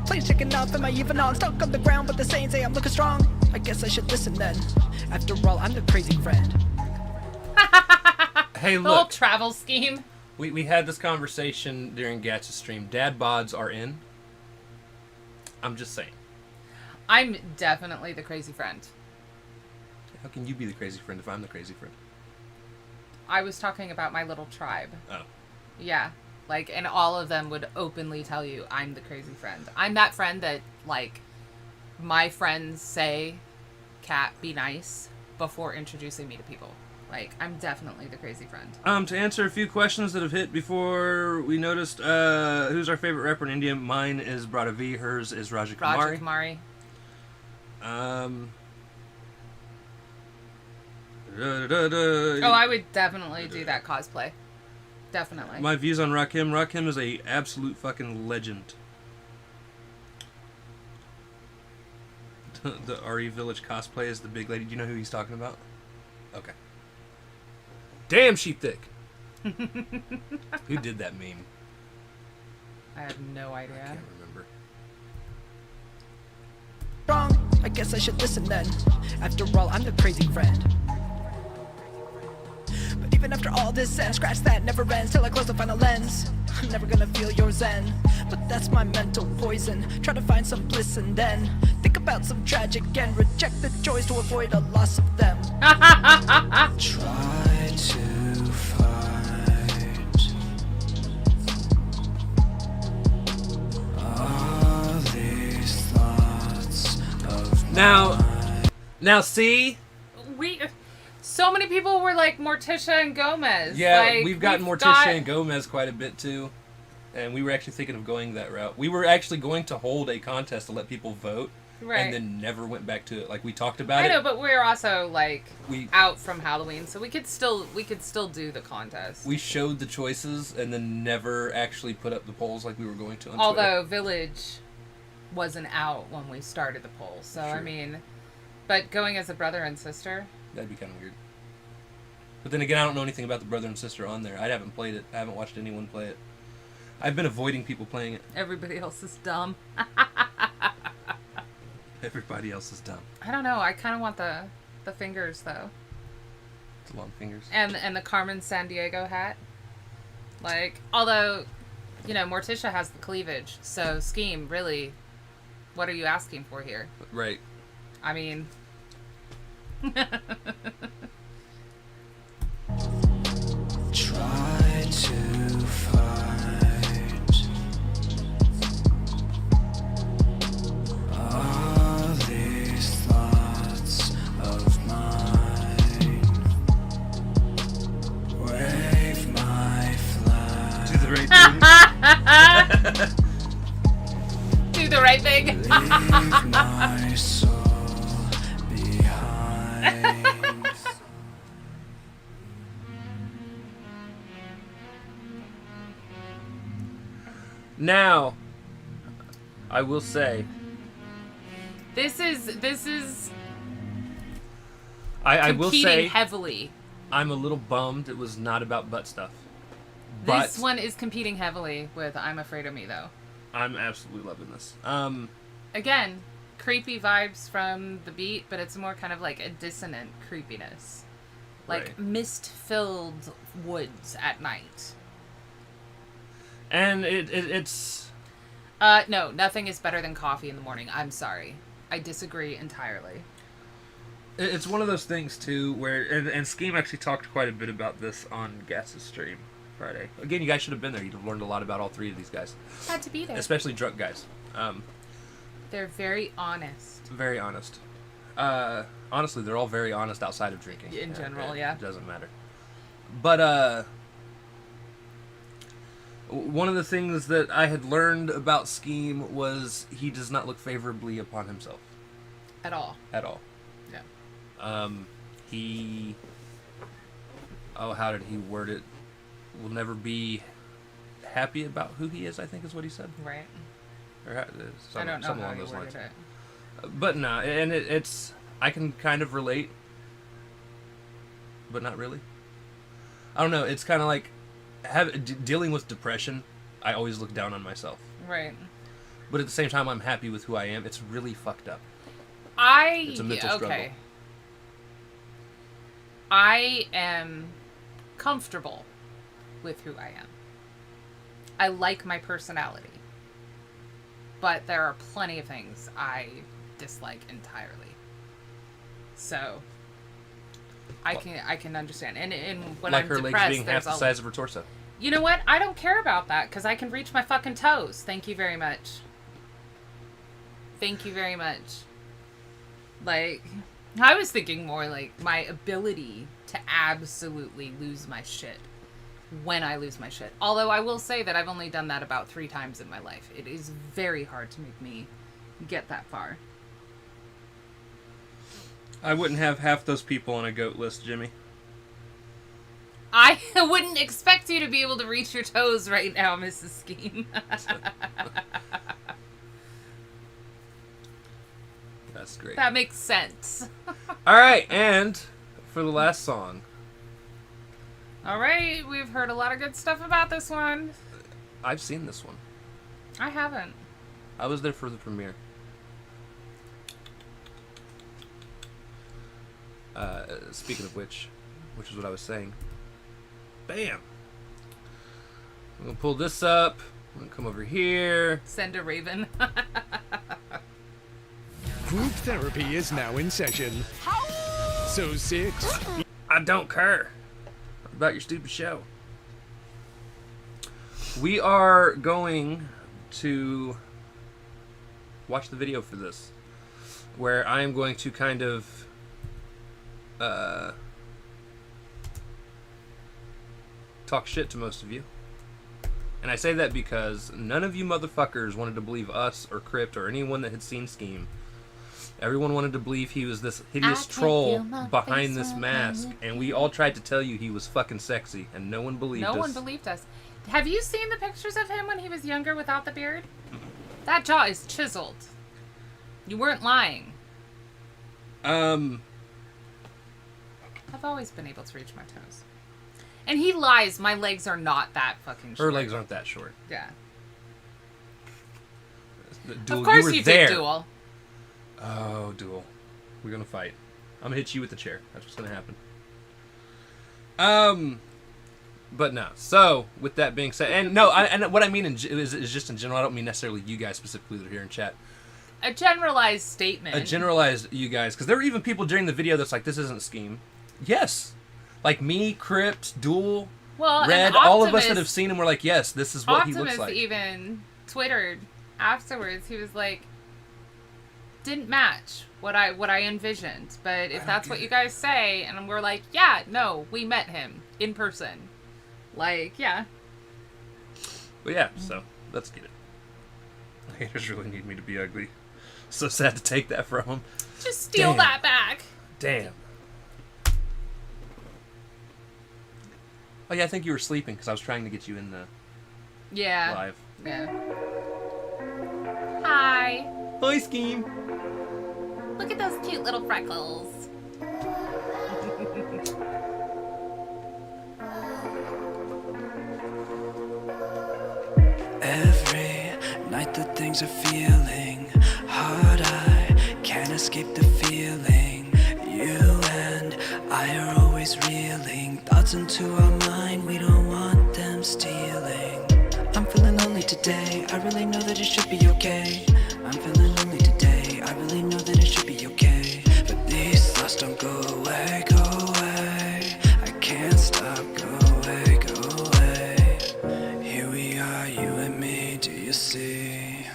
Planes taking off, am I even on? Stuck on the ground, but the saying say I'm looking strong. I guess I should listen then. After all, I'm the crazy friend. hey, The whole look, travel scheme. we had this conversation during Gatch's stream. Dad bods are in. I'm just saying. I'm definitely the crazy friend. How can you be the crazy friend if I'm the crazy friend? I was talking about my little tribe. Oh. Yeah. Like, and all of them would openly tell you, I'm the crazy friend. I'm that friend that, like, my friends say, Kat, be nice, before introducing me to people. Like, I'm definitely the crazy friend. To answer a few questions that have hit before we noticed, who's our favorite rapper in India? Mine is Brada V. Hers is Raja Raja Kumari. Kumari. Oh, I would definitely do that cosplay. Definitely. My views on Rakim. Rakim is a absolute fucking legend. The RE Village cosplay is the big lady. Do you know who he's talking about? Okay. Damn, she thick. Who did that meme? I have no I idea. can't remember. Wrong, I guess I should listen then. After all, I'm the crazy friend. But even after all this ends, scratch that never ends till I close the final lens. I'm never gonna feel your zen, but that's my mental poison. Try to find some bliss and then think about some tragic and reject the joys to avoid a loss of them. Try to fight all these thoughts of Now see? So many people were like Morticia and Gomez. Yeah, like, we've gotten Morticia and Gomez quite a bit too. And we were actually thinking of going that route. We were actually going to hold a contest to let people vote. Right. And then never went back to it. Like, we talked about I it. know, but we're also like We- out from Halloween, so we could still do the contest. We showed the choices and then never actually put up the polls like we were going to on Twitter. Although Village wasn't out when we started the poll, so I Sure. mean, but going as a brother and sister. That'd be kind of weird. But then again, I don't know anything about the brother and sister on there. I haven't played it. I haven't watched anyone play it. I've been avoiding people playing it. Everybody else is dumb. Everybody else is dumb. I don't know. I kind of want the fingers though, The long fingers. and the Carmen Sandiego hat. Like, although, you know, Morticia has the cleavage, so Skeem, really, what are you asking for here? Right. I mean. Try to fight all these thoughts of mine. Wave my flag. Do the right thing. Do the right thing. Leave my soul behind. Now, I will say, This is I will competing say, heavily. I'm a little bummed it was not about butt stuff. This But one is competing heavily with I'm Afraid of Me, though. I'm absolutely loving this. Again, creepy vibes from the beat, but it's more kind of like a dissonant creepiness. Like Right. mist-filled woods at night. And it's... No, nothing is better than coffee in the morning. I'm sorry. I disagree entirely. It's one of those things, too, where... And Skeem actually talked quite a bit about this on Gas's stream Friday. Again, you guys should have been there. You'd have learned a lot about all three of these guys. Had to be there. Especially drunk guys. They're very honest. Very honest. Honestly, they're all very honest outside of drinking. In general, yeah. It doesn't matter. But, one of the things that I had learned about Skeem was he does not look favorably upon himself. At all. At all. Yeah. He... Oh, how did he word it? Will never be happy about who he is, I think is what he said. Right. Or I don't know something how along you those worded lines. it. But no, and it's... I can kind of relate, but not really. I don't know. It's kind of like dealing with depression. I always look down on myself. Right. But at the same time, I'm happy with who I am. It's really fucked up. It's a mental struggle. I am comfortable with who I am. I like my personality. But there are plenty of things I dislike entirely. So I can understand. And when like I'm her depressed, legs being half the size of her torso. You know what? I don't care about that because I can reach my fucking toes. Thank you very much. Thank you very much. Like, I was thinking more like my ability to absolutely lose my shit when I lose my shit. Although I will say that I've only done that about 3 times in my life. It is very hard to make me get that far. I wouldn't have half those people on a goat list, Jimmy. I wouldn't expect you to be able to reach your toes right now, Mrs. Skeem. That's great. That makes sense. All right, and for the last song. All right, we've heard a lot of good stuff about this one. I've seen this one. I haven't. I was there for the premiere. Speaking of which is what I was saying. Bam! I'm gonna pull this up. I'm gonna come over here. Send a raven. Group therapy is now in session. So sit. I don't care about your stupid show. We are going to watch the video for this, where I am going to kind of talk shit to most of you. And I say that because none of you motherfuckers wanted to believe us or Crypt or anyone that had seen Skeem. Everyone wanted to believe he was this hideous troll behind this mask, and we all tried to tell you he was fucking sexy, and no one believed us. No one believed us. Have you seen the pictures of him when he was younger without the beard? That jaw is chiseled. You weren't lying. I've always been able to reach my toes. And he lies, my legs are not that fucking short. Her legs aren't that short. Yeah. Duel, Of course you were you there. did, Duel. Oh, Duel. We're gonna fight. I'm gonna hit you with the chair. That's what's gonna happen. But no. So, with that being said, and no, and what I mean is just in general. I don't mean necessarily you guys specifically that are here in chat. A generalized statement. A generalized you guys, because there were even people during the video that's like, "This isn't Skeem." Yes, like me, Crypt, Duel, well, Red, and all of us that Optimus- have seen him were like, "Yes, this is what he looks Optimus like." even twittered afterwards. He was like, "Didn't match what I envisioned, but if that's what you guys say," and we're like, "Yeah, no, we met him in person." Like, yeah. But yeah, so let's get it. Haters really need me to be ugly. So sad to take that from them. Just steal Damn. that back. Damn. Oh yeah, I think you were sleeping because I was trying to get you in the Yeah. live. Yeah. Hi. Hi, Skeem. Look at those cute little freckles. Every night that things are feeling hard. I can't escape the feeling. You and I are always reeling thoughts into our mind. We don't want them stealing. I'm feeling lonely today. I really know that it should be okay. I'm feeling lonely today. I really know that it should be okay. But these thoughts don't go away, go away. I can't stop, go away, go away. Here we are, you and me, do you see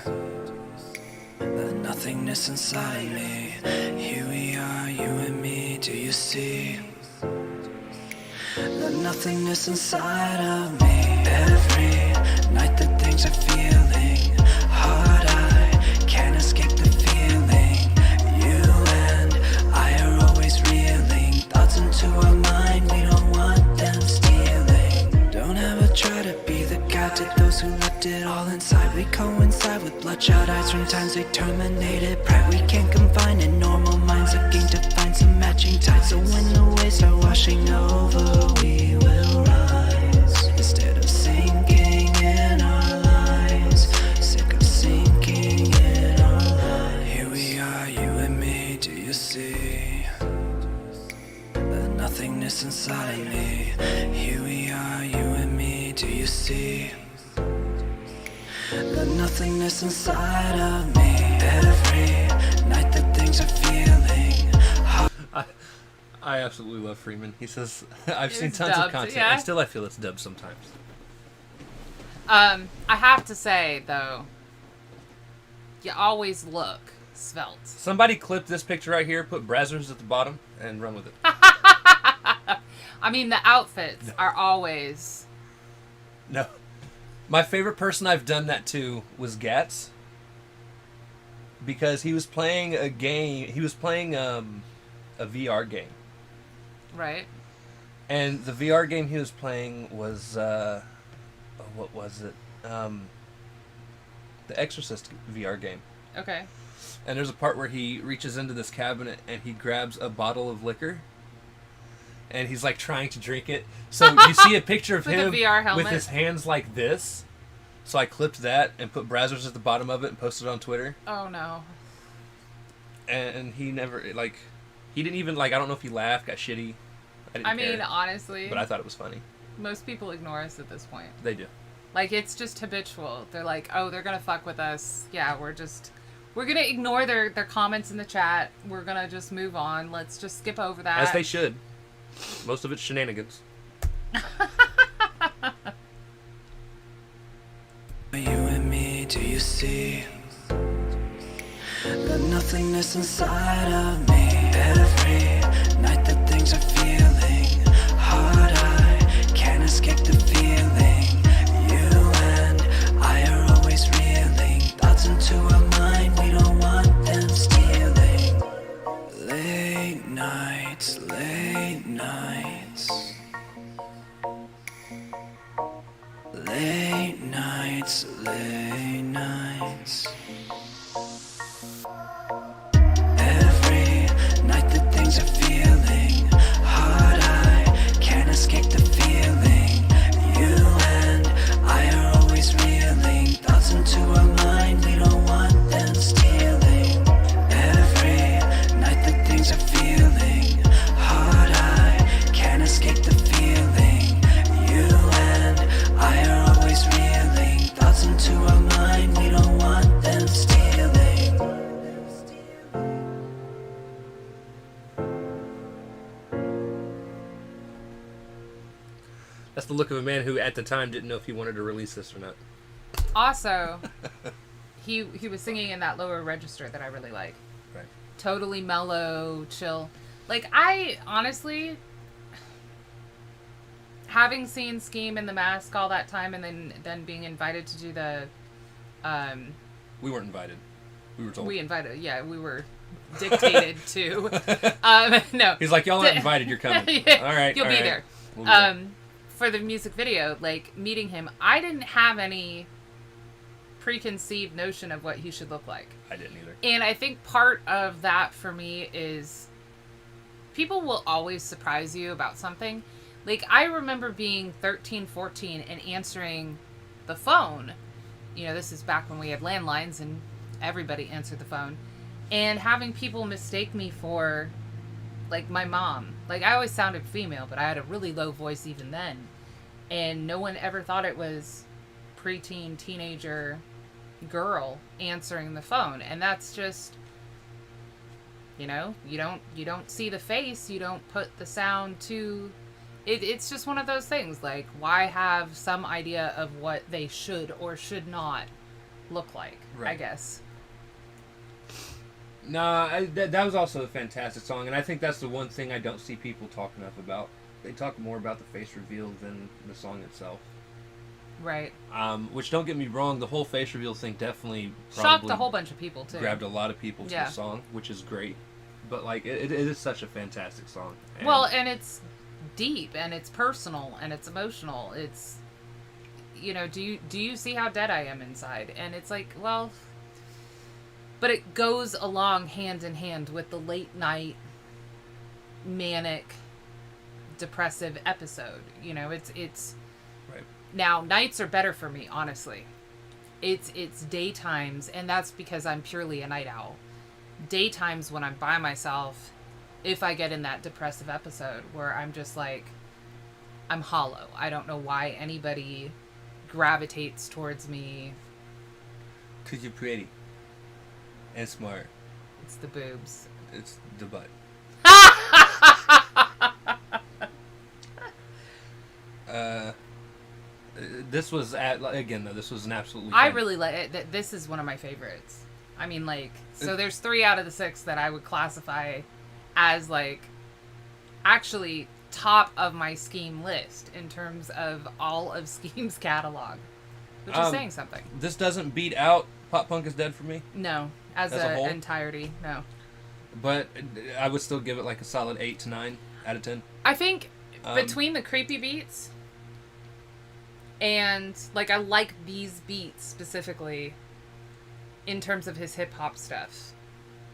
the nothingness inside me? Here we are, you and me, do you see the nothingness inside of me? Every night that things are feeling hard, I can't escape the feeling. You and I are always reeling thoughts into our mind. We don't want them stealing. Don't ever try to be the guide to those who left it all inside. We coincide with bloodshot eyes from times they terminated pride. We can't confine in normal minds, looking to find some matching tides. So when the waves are washing over, we will rise instead of sinking in our lives. Sick of sinking in our lives. Here we are, you and me, do you see the nothingness inside me? Here we are, you and me, do you see the nothingness inside of me? Every night that things are feeling hard. I absolutely love Freeman. He says, I've seen It's tons of dubbed, content. yeah. I feel it's dubbed sometimes. I have to say, though, you always look svelte. Somebody clip this picture right here, put Brazzers at the bottom, and run with it. I mean, the outfits are always... No. My favorite person I've done that to was Gats. Because he was playing a game. He was playing a VR game. Right. And the VR game he was playing was... what was it? The Exorcist VR game. Okay. And there's a part where he reaches into this cabinet and he grabs a bottle of liquor. And he's like trying to drink it. So you see a picture of With him a VR helmet. with his hands like this. So I clipped that and put Brazzers at the bottom of it and posted it on Twitter. Oh, no. And he never, like, he didn't even, like, I don't know if he laughed, got shitty. I mean, care, honestly, but I thought it was funny. most people ignore us at this point. They do. Like, it's just habitual. They're like, oh, they're gonna fuck with us. Yeah, we're gonna ignore their comments in the chat. We're gonna just move on. Let's just skip over that. As they should. Most of it's shenanigans. You and me, do you see the nothingness inside of me? Every night that things are feeling hard, I can't escape the feeling. You and I are always reeling thoughts into our mind. We don't want them stealing. Late nights, late nights. Late nights, late nights. Every night that things are feeling hard, I can't escape the feeling. You and I are always reeling thoughts into our mind. We don't want them stealing. Every night that things are feeling hard, I can't escape the feeling. You and I are always reeling thoughts into our mind. We don't want them stealing. That's the look of a man who, at the time, didn't know if he wanted to release this or not. Also, he was singing in that lower register that I really like. Right. Totally mellow, chill. Like, I honestly, having seen Skeem in The Mask all that time and then being invited to do the We weren't invited. We were told. we were dictated to. No. He's like, y'all aren't invited, you're coming. Yeah, All right. you'll all be right. there. We'll be there. For the music video, like, meeting him, I didn't have any preconceived notion of what he should look like. I didn't either. And I think part of that for me is people will always surprise you about something. Like, I remember being 13, 14 and answering the phone this is back when we had landlines and everybody answered the phone. And having people mistake me for, like, my mom. Like, I always sounded female, but I had a really low voice even then. And no one ever thought it was preteen, teenager girl answering the phone. And that's just, you don't see the face, you don't put the sound to... It's just one of those things. Like, why have some idea of what they should or should not look like, I guess. No, that was also a fantastic song, and I think that's the one thing I don't see people talk enough about. They talk more about the face reveal than the song itself. Right. Which, don't get me wrong, the whole face reveal thing definitely shocked a whole bunch of people, too. Grabbed a lot of people to the song, which is great. But, like, it is such a fantastic song. And it's deep, and it's personal, and it's emotional. It's, do you see how dead I am inside? And it's like, well... But it goes along hand in hand with the late night, manic, depressive episode. It's right. Now, nights are better for me, honestly. It's daytimes, and that's because I'm purely a night owl. Daytimes when I'm by myself, if I get in that depressive episode where I'm just like, I'm hollow. I don't know why anybody gravitates towards me. 'Cause you're pretty. And smart. It's the boobs. It's the butt. This was this was an absolutely... I really like it. This is one of my favorites. I mean, like, so there's 3 out of the 6 that I would classify as, like, actually top of my Skeem list in terms of all of Skeem's catalog, which is saying something. This doesn't beat out Pop Punk is Dead for me. No. As a whole? Entirety, no. But I would still give it like a solid 8 to 9 out of 10. I think between the creepy beats and, like, I like these beats specifically in terms of his hip-hop stuff.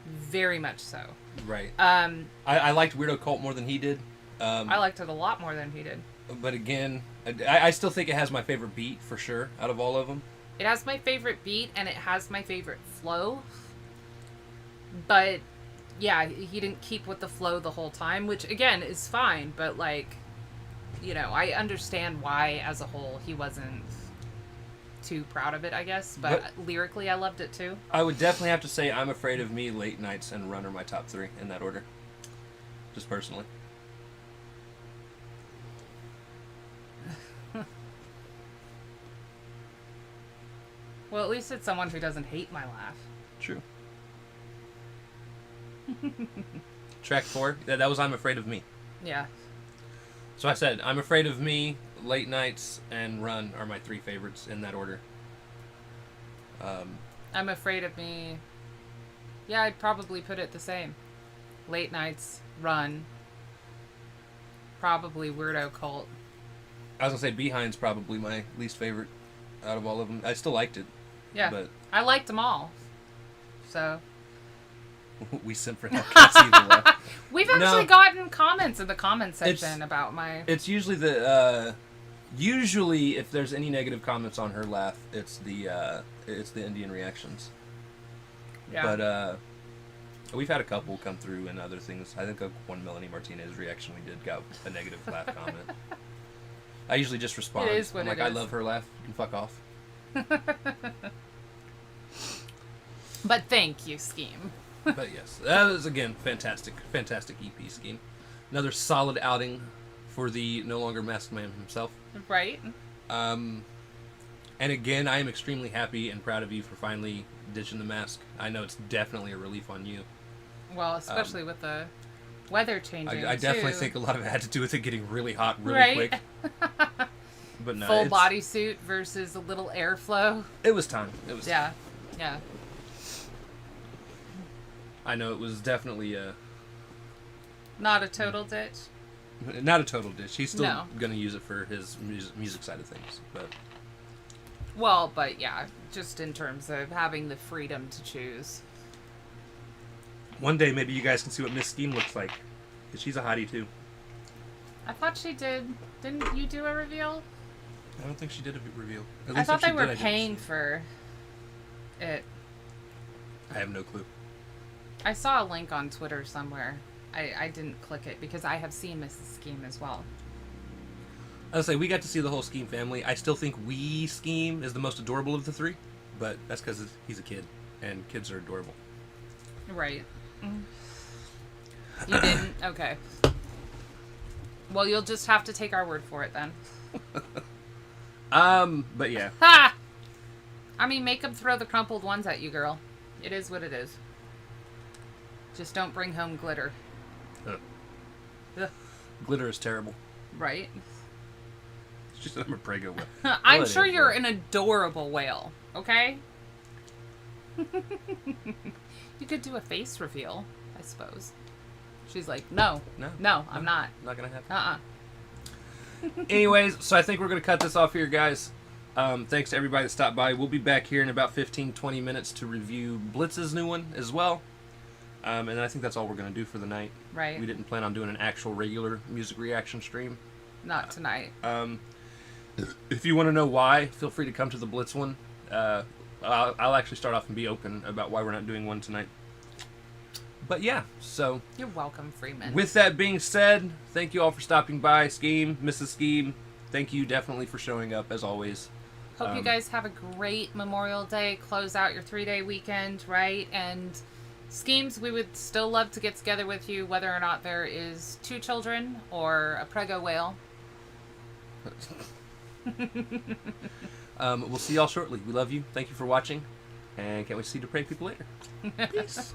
Very much so. Right. I liked Weirdo Cult more than he did. I liked it a lot more than he did. But again, I still think it has my favorite beat, for sure, out of all of them. It has my favorite beat, and it has my favorite flow. But, yeah, he didn't keep with the flow the whole time, which, again, is fine. But, like, I understand why, as a whole, he wasn't too proud of it, I guess. But lyrically, I loved it, too. I would definitely have to say I'm Afraid of Me, Late Nights, and Run are my top 3 in that order. Just personally. Well, at least it's someone who doesn't hate my laugh. True. Track 4, that was I'm Afraid of Me. Yeah. So I said, I'm Afraid of Me, Late Nights, and Run are my 3 favorites in that order. I'm Afraid of Me. Yeah, I'd probably put it the same. Late Nights, Run. Probably Weirdo Cult. I was going to say Behind's probably my least favorite out of all of them. I still liked it. Yeah, but I liked them all. So... we simp for that. We've actually gotten comments in the comments section about my... It's usually the... usually, if there's any negative comments on her laugh, it's the Indian reactions. Yeah. But we've had a couple come through and other things. I think one Melanie Martinez reaction we did got a negative laugh comment. I usually just respond. It is what I'm like, I love her laugh. You can fuck off. But thank you, Skeem. But yes, that was, again, fantastic EP Skeem. Another solid outing for the no longer masked man himself. Right. And again, I am extremely happy and proud of you for finally ditching the mask. I know it's definitely a relief on you. Well, especially with the weather changing. I definitely think a lot of it had to do with it getting really hot really quick. But no, full bodysuit versus a little airflow. It was time. Yeah. I know it was definitely not a total ditch. Not a total ditch. He's still going to use it for his music side of things, but. Well, but yeah, just in terms of having the freedom to choose. One day, maybe you guys can see what Miss Skeem looks like, because she's a hottie too. I thought she did. Didn't you do a reveal? I don't think she did a reveal. At I least thought if she they were did, I didn't paying see it. for it. I have no clue. I saw a link on Twitter somewhere. I didn't click it because I have seen Mrs. Skeem as well. I'll say we got to see the whole Skeem family. I still think We Skeem is the most adorable of the three, but that's because he's a kid, and kids are adorable. Right. You didn't? Okay. Well, you'll just have to take our word for it then. But yeah. Ha! I mean, make them throw the crumpled ones at you, girl. It is what it is. Just don't bring home glitter. Ugh. Glitter is terrible. Right? It's just I'm a prego whale. I'm sure you're an adorable whale, okay? You could do a face reveal, I suppose. She's like, no, I'm not. Not gonna happen. Uh-uh. Anyways, so I think we're gonna cut this off here, guys. Thanks to everybody that stopped by. We'll be back here in about 15-20 minutes to review Blitz's new one as well. And I think that's all we're going to do for the night. Right. We didn't plan on doing an actual regular music reaction stream. Not tonight. If you want to know why, feel free to come to the Blitz one. I'll actually start off and be open about why we're not doing one tonight. But yeah, so... You're welcome, Freeman. With that being said, thank you all for stopping by. Skeem, Mrs. Skeem, thank you definitely for showing up, as always. Hope you guys have a great Memorial Day. Close out your 3-day weekend, right? And... Schemes, we would still love to get together with you, whether or not there is 2 children or a prego whale. We'll see y'all shortly. We love you. Thank you for watching. And can't wait to see Depraved people later. Peace.